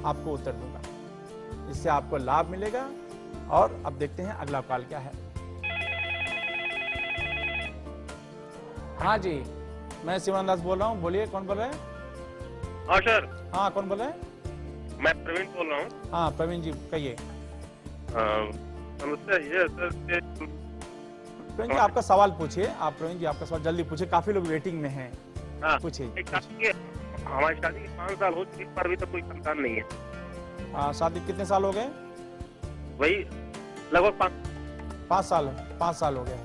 आपको उत्तर दूंगा, इससे आपको लाभ मिलेगा। और अब देखते हैं अगला कॉल क्या है। हाँ जी, मैं शिवानंद दास बोल रहा हूँ। बोलिए, कौन बोल रहे हैं? हाँ सर। हाँ, कौन बोल रहे हैं? मैं प्रवीण बोल रहा हूँ। हाँ प्रवीण जी, कहिए। समस्या ये है सर कि प्रवीण जी आपका सवाल पूछिए। आप प्रवीण जी आपका सवाल जल्दी पूछिए, काफी लोग वेटिंग में हैं। हाँ, पूछिए। हमारी शादी के 5 साल हो चुके पर अभी तक कोई संतान नहीं है। शादी कितने साल हो गए? वही लगभग 5 साल। 5 साल हो गए।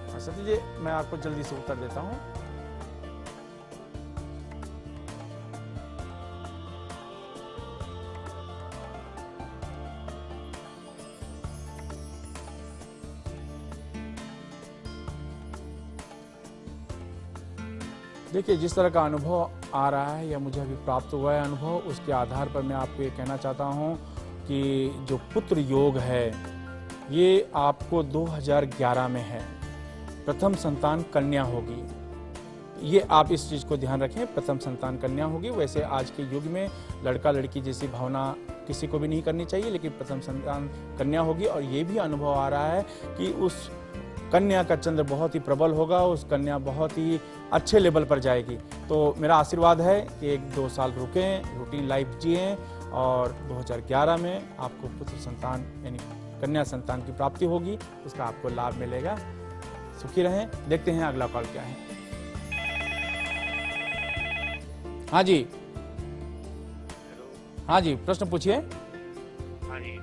अच्छा जी, मैं आपको जल्दी से उत्तर देता हूँ। देखिए, जिस तरह का अनुभव आ रहा है या मुझे अभी प्राप्त हुआ है अनुभव, उसके आधार पर मैं आपको ये कहना चाहता हूँ कि जो पुत्र योग है ये आपको 2011 में है। प्रथम संतान कन्या होगी, ये आप इस चीज़ को ध्यान रखें, प्रथम संतान कन्या होगी। वैसे आज के युग में लड़का लड़की जैसी भावना किसी को भी नहीं करनी चाहिए, लेकिन प्रथम संतान कन्या होगी। और ये भी अनुभव आ रहा है कि उस कन्या का चंद्र बहुत ही प्रबल होगा, उस कन्या बहुत ही अच्छे लेवल पर जाएगी। तो मेरा आशीर्वाद है कि 1-2 साल रुकें, रूटीन लाइफ जिएं और 2011 में आपको पुत्र संतान यानी कन्या संतान की प्राप्ति होगी, उसका आपको लाभ मिलेगा। सुखी रहें। देखते हैं अगला कॉल क्या है। हाँ जी, हाँ जी, प्रश्न पूछिए। हाँ जी,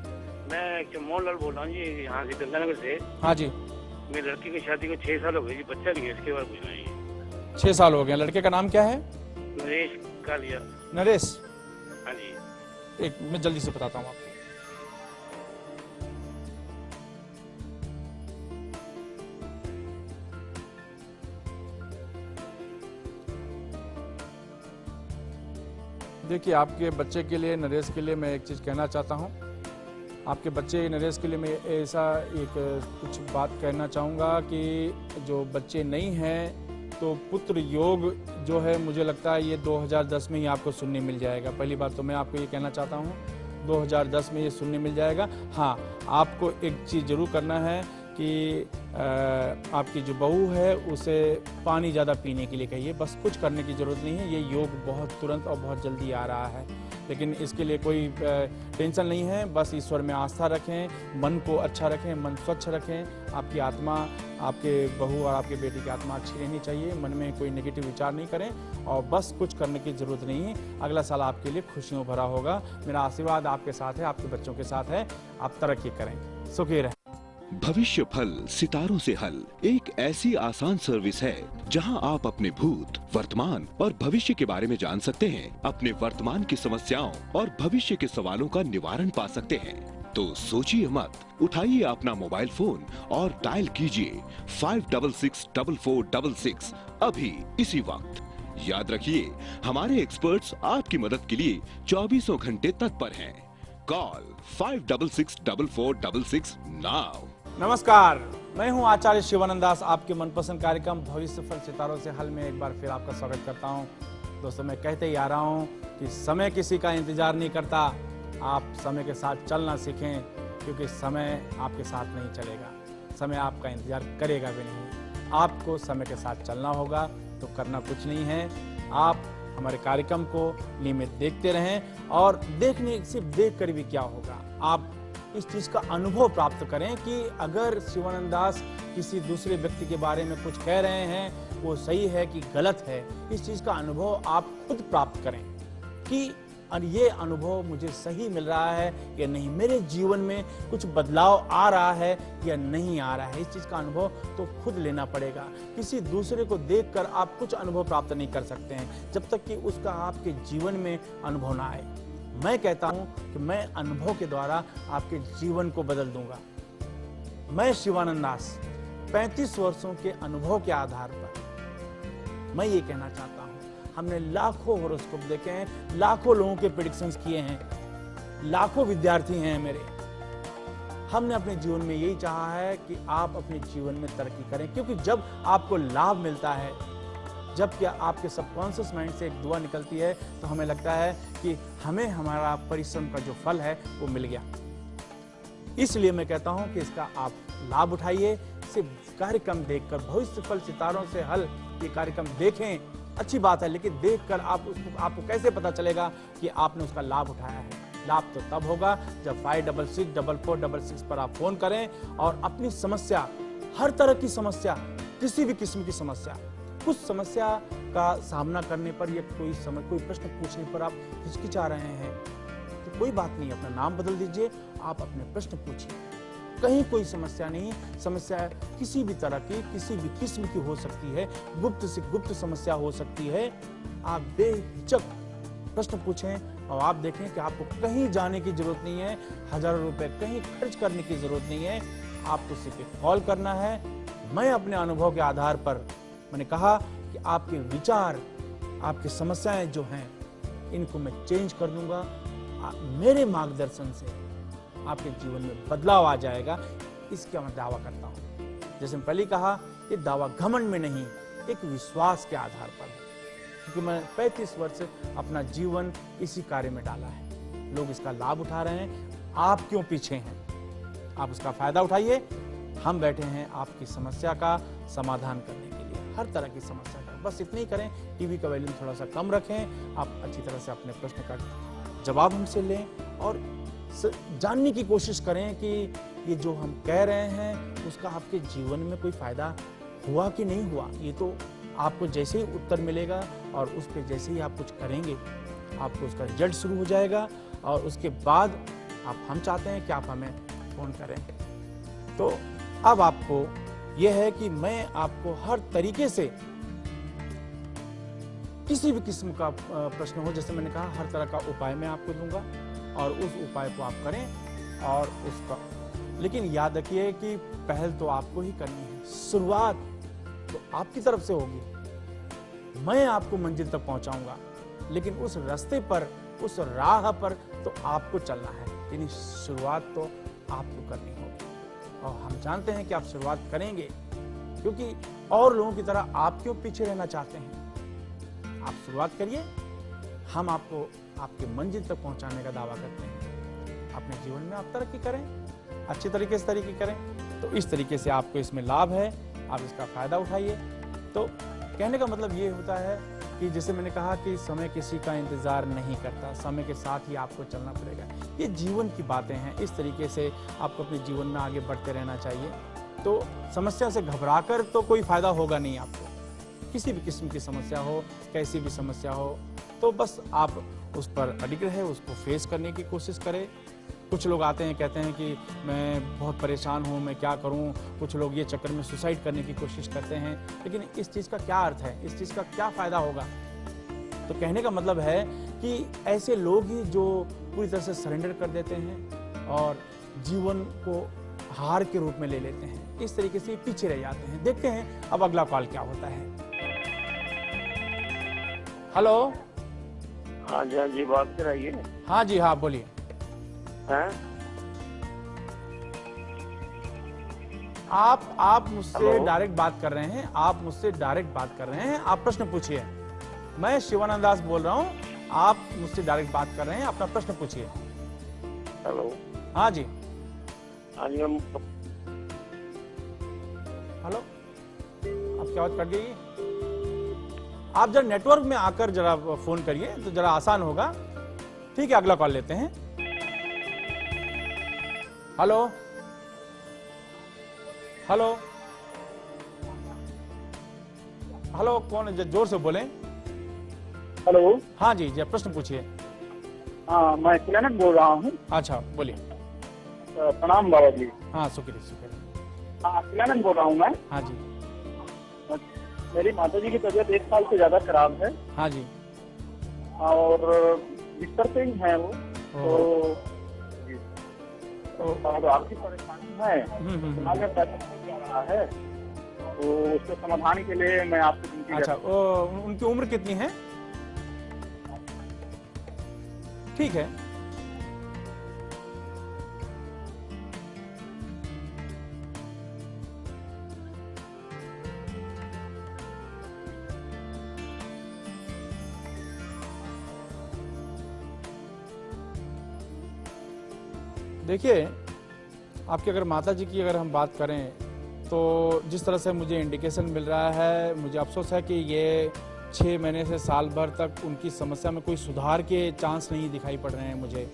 मैं मोहनलाल बोल रहा हूँ जी, यहाँ से गंगानगर से। हाँ जी, मेरी लड़की की शादी को 6 साल हो गए जी, बच्चा नहीं है, इसके बारे में पूछना है। 6 साल हो गए। लड़के का नाम क्या है? नरेश कालिया। नरेश? हाँ जी। एक मैं जल्दी से बताता हूँ आपको। देखिए, आपके बच्चे के लिए, नरेश के लिए मैं एक चीज़ कहना चाहता हूँ। आपके बच्चे नरेश के लिए मैं ऐसा एक कुछ बात कहना चाहूँगा कि जो बच्चे नहीं हैं तो पुत्र योग जो है मुझे लगता है ये 2010 में ही आपको सुनने मिल जाएगा। पहली बात तो मैं आपको ये कहना चाहता हूँ 2010 में ये सुनने मिल जाएगा। हाँ, आपको एक चीज़ ज़रूर करना है कि आपकी जो बहू है उसे पानी ज़्यादा पीने के लिए कहिए, बस कुछ करने की ज़रूरत नहीं है। ये योग बहुत तुरंत और बहुत जल्दी आ रहा है, लेकिन इसके लिए कोई टेंशन नहीं है। बस ईश्वर में आस्था रखें, मन को अच्छा रखें, मन स्वच्छ रखें। आपकी आत्मा, आपके बहू और आपके बेटी की आत्मा अच्छी रहनी चाहिए, मन में कोई नेगेटिव विचार नहीं करें और बस कुछ करने की ज़रूरत नहीं है। अगला साल आपके लिए खुशियों भरा होगा। मेरा आशीर्वाद आपके साथ है, आपके बच्चों के साथ है। आप तरक्की करें, सुखी रहें। भविष्य फल सितारों से हल एक ऐसी आसान सर्विस है जहां आप अपने भूत, वर्तमान और भविष्य के बारे में जान सकते हैं, अपने वर्तमान की समस्याओं और भविष्य के सवालों का निवारण पा सकते हैं। तो सोचिए मत, उठाइए अपना मोबाइल फोन और डायल कीजिए 5664466 अभी इसी वक्त। याद रखिए, हमारे एक्सपर्ट्स आपकी मदद के लिए 24 घंटे तत्पर हैं। Call 5664466 now. नमस्कार, मैं हूं आचार्य शिवानंद दास। आपके मनपसंद कार्यक्रम भविष्य फल सितारों से हल में एक बार फिर आपका स्वागत करता हूं। दोस्तों, मैं कहते ही आ रहा हूं कि समय किसी का इंतजार नहीं करता। आप समय के साथ चलना सीखें, क्योंकि समय आपके साथ नहीं चलेगा, समय आपका इंतजार करेगा भी नहीं। आपको समय के साथ चलना होगा, तो करना कुछ नहीं है। आप हमारे कार्यक्रम को नियमित देखते रहें और सिर्फ देख कर भी क्या होगा, आप इस चीज़ का अनुभव प्राप्त करें कि अगर शिवानंद दास किसी दूसरे व्यक्ति के बारे में कुछ कह रहे हैं, वो सही है कि गलत है। इस चीज़ का अनुभव आप खुद प्राप्त करें कि ये अनुभव मुझे सही मिल रहा है या नहीं, मेरे जीवन में कुछ बदलाव आ रहा है या नहीं आ रहा है। इस चीज़ का अनुभव तो खुद लेना पड़ेगा। किसी दूसरे को देखकर आप कुछ अनुभव प्राप्त नहीं कर सकते हैं जब तक कि उसका आपके जीवन में अनुभव ना आए। मैं कहता हूं कि मैं अनुभव के द्वारा आपके जीवन को बदल दूंगा। मैं शिवानंद दास 35 वर्षों के अनुभव के आधार पर मैं ये कहना चाहता हूं, हमने लाखों हॉरोस्कोप देखे हैं, लाखों लोगों के प्रेडिक्शंस किए हैं, लाखों विद्यार्थी हैं मेरे। हमने अपने जीवन में यही चाहा है कि आप अपने जीवन में तरक्की करें, क्योंकि जब आपको लाभ मिलता है जबकि आपके सबकॉन्शियस माइंड से एक दुआ निकलती है तो हमें लगता है कि हमें हमारा परिश्रम का जो फल है वो मिल गया। इसलिए मैं कहता हूं कि इसका आप लाभ उठाइए। सिर्फ कार्यक्रम देखकर भविष्य फल सितारों से हल ये कार्यक्रम देखें, अच्छी बात है, लेकिन देखकर आपको कैसे पता चलेगा कि आपने उसका लाभ उठाया है? लाभ तो तब होगा जब 566446 पर आप फोन करें और अपनी समस्या, हर तरह की समस्या, किसी भी किस्म की समस्या, कुछ समस्या का सामना करने पर या कोई प्रश्न पूछने पर आप हिचकिचा रहे हैं तो कोई बात नहीं, अपना नाम बदल दीजिए, आप अपने प्रश्न पूछिए। कहीं कोई समस्या नहीं, समस्या किसी भी तरह की, किसी भी किस्म की हो सकती है, गुप्त से गुप्त समस्या हो सकती है। आप बेहिचक प्रश्न पूछें और आप देखें कि आपको कहीं जाने की जरूरत नहीं है, हजारों रुपए कहीं खर्च करने की जरूरत नहीं है। आपको सिर्फ एक कॉल करना है। मैं अपने अनुभव के आधार पर मैंने कहा कि आपके विचार, आपकी समस्याएं जो हैं, इनको मैं चेंज कर दूंगा। मेरे मार्गदर्शन से आपके जीवन में बदलाव आ जाएगा, इसका मैं दावा करता हूं। जैसे मैं पहले कहा, ये दावा घमंड में नहीं, एक विश्वास के आधार पर है, क्योंकि मैं 35 वर्ष अपना जीवन इसी कार्य में डाला है। लोग इसका लाभ उठा रहे हैं, आप क्यों पीछे हैं? आप उसका फायदा उठाइए। हम बैठे हैं आपकी समस्या का समाधान करने के लिए, हर तरह की समस्या का। बस इतना ही करें, टीवी का वॉल्यूम थोड़ा सा कम रखें, आप अच्छी तरह से अपने प्रश्न का जवाब हमसे लें और जानने की कोशिश करें कि ये जो हम कह रहे हैं उसका आपके जीवन में कोई फायदा हुआ कि नहीं हुआ। ये तो आपको जैसे ही उत्तर मिलेगा और उस पर जैसे ही आप कुछ करेंगे, आपको उसका रिजल्ट शुरू हो जाएगा और उसके बाद हम चाहते हैं कि आप हमें फोन करें। तो अब आपको यह है कि मैं आपको हर तरीके से, किसी भी किस्म का प्रश्न हो, जैसे मैंने कहा, हर तरह का उपाय मैं आपको दूंगा और उस उपाय को आप करें और उसका, लेकिन याद रखिए कि पहल तो आपको ही करनी है, शुरुआत तो आपकी तरफ से होगी। मैं आपको मंजिल तक पहुंचाऊंगा, लेकिन उस रास्ते पर, उस राह पर तो आपको चलना है, यानी शुरुआत तो आपको करनी होगी। और हम जानते हैं कि आप शुरुआत करेंगे, क्योंकि और लोगों की तरह आप क्यों पीछे रहना चाहते हैं? आप शुरुआत करिए, हम आपको आपके मंजिल तक पहुंचाने का दावा करते हैं। अपने जीवन में आप तरक्की करें, अच्छी तरीके से तरक्की करें, तो इस तरीके से आपको इसमें लाभ है, आप इसका फायदा उठाइए। तो कहने का मतलब ये होता है कि जैसे मैंने कहा कि समय किसी का इंतजार नहीं करता, समय के साथ ही आपको चलना पड़ेगा। ये जीवन की बातें हैं, इस तरीके से आपको अपने जीवन में आगे बढ़ते रहना चाहिए। तो समस्या से घबराकर तो कोई फायदा होगा नहीं आपको। किसी भी किस्म की समस्या हो, कैसी भी समस्या हो, तो बस आप उस पर अडिग रहे, उसको फेस करने की कोशिश करें। कुछ लोग आते हैं, कहते हैं कि मैं बहुत परेशान हूँ, मैं क्या करूँ। कुछ लोग ये चक्कर में सुसाइड करने की कोशिश करते हैं, लेकिन इस चीज़ का क्या अर्थ है, इस चीज़ का क्या फ़ायदा होगा? तो कहने का मतलब है कि ऐसे लोग ही जो पूरी तरह से सरेंडर कर देते हैं और जीवन को हार के रूप में ले लेते हैं, इस तरीके से पीछे रह जाते हैं। देखते हैं अब अगला कॉल क्या होता है। हेलो। हाँ जी, बात कराइए। हाँ जी, हाँ बोलिए। हैं? आप मुझसे हेलो? डायरेक्ट बात कर रहे हैं, आप मुझसे डायरेक्ट बात कर रहे हैं, आप प्रश्न पूछिए। मैं शिवानंद दास बोल रहा हूँ, आप मुझसे डायरेक्ट बात कर रहे हैं, अपना प्रश्न पूछिए। हेलो? हाँ जी। हाँ जी, हम हेलो, आपकी आवाज कट गई। आप जरा नेटवर्क में आकर जरा फोन करिए तो जरा आसान होगा। ठीक है, अगला कॉल लेते हैं। हेलो हेलो हेलो, कौन है? जोर से बोलें। हेलो। हाँ जी, जरा प्रश्न पूछिए। हाँ, मैं शिलानंद बोल रहा हूँ। अच्छा, बोलिए। प्रणाम बाबा जी। हाँ, शुक्रिया। हाँ, शिलानंद बोल रहा हूँ मैं। हाँ जी। मेरी माता जी की तबीयत 1 साल से ज्यादा खराब है। हाँ जी। और बिस्तर पे ही है वो। तो आपकी परेशानी है, दिमाग में पैसा नहीं आ रहा है, तो उसके समाधान के लिए मैं आपसे। अच्छा, उनकी उम्र कितनी है? ठीक है, देखिए, आपकी अगर माताजी की अगर हम बात करें, तो जिस तरह से मुझे इंडिकेशन मिल रहा है, मुझे अफ़सोस है कि ये 6 महीने से साल भर तक उनकी समस्या में कोई सुधार के चांस नहीं दिखाई पड़ रहे हैं मुझे।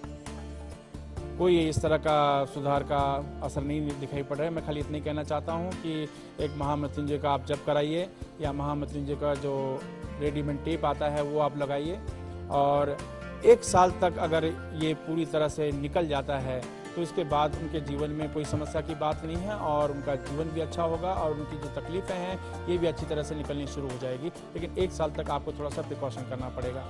कोई इस तरह का सुधार का असर नहीं दिखाई पड़ रहा है। मैं खाली इतना ही कहना चाहता हूँ कि एक महामृत्युंजय का आप जप कराइए, या महामृत्युंजय का जो रेडीमेड टेप आता है वो आप लगाइए, और 1 साल तक अगर ये पूरी तरह से निकल जाता है तो इसके बाद उनके जीवन में कोई समस्या की बात नहीं है, और उनका जीवन भी अच्छा होगा, और उनकी जो तकलीफ़ें हैं ये भी अच्छी तरह से निकलनी शुरू हो जाएगी। लेकिन 1 साल तक आपको थोड़ा सा प्रिकॉशन करना पड़ेगा।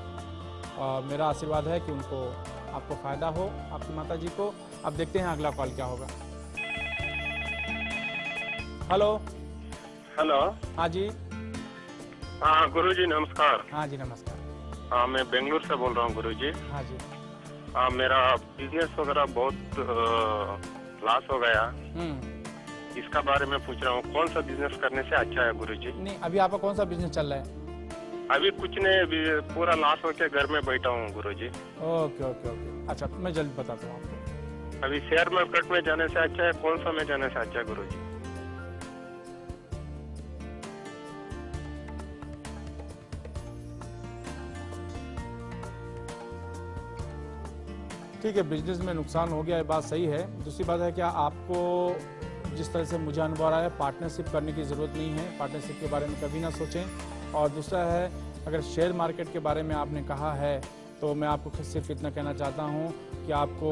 और मेरा आशीर्वाद है कि उनको आपको फ़ायदा हो, आपकी माताजी को। अब देखते हैं अगला कॉल क्या होगा। हेलो। हेलो। हाँ जी। हाँ गुरुजी नमस्कार। हाँ जी नमस्कार। हाँ मैं बेंगलुरु से बोल रहा हूँ गुरुजी। हाँ जी। हाँ मेरा बिजनेस वगैरह बहुत लॉस हो गया। इसका बारे में पूछ रहा हूँ, कौन सा बिजनेस करने से अच्छा है गुरुजी? नहीं, अभी आपका कौन सा बिजनेस चल रहा है? अभी कुछ नहीं, अभी पूरा लॉस होके घर में बैठा हूँ गुरुजी। ओके ओके ओके, अच्छा मैं जल्द बताता हूँ आपको। अभी शेयर मार्केट में जाने से अच्छा है, कौन सा में जाने से अच्छा है गुरुजी? ठीक है, बिजनेस में नुकसान हो गया, ये बात सही है। दूसरी बात है, क्या आपको जिस तरह से मुझे अनुभव आ रहा है, पार्टनरशिप करने की ज़रूरत नहीं है। पार्टनरशिप के बारे में कभी ना सोचें। और दूसरा है, अगर शेयर मार्केट के बारे में आपने कहा है, तो मैं आपको सिर्फ इतना कहना चाहता हूँ कि आपको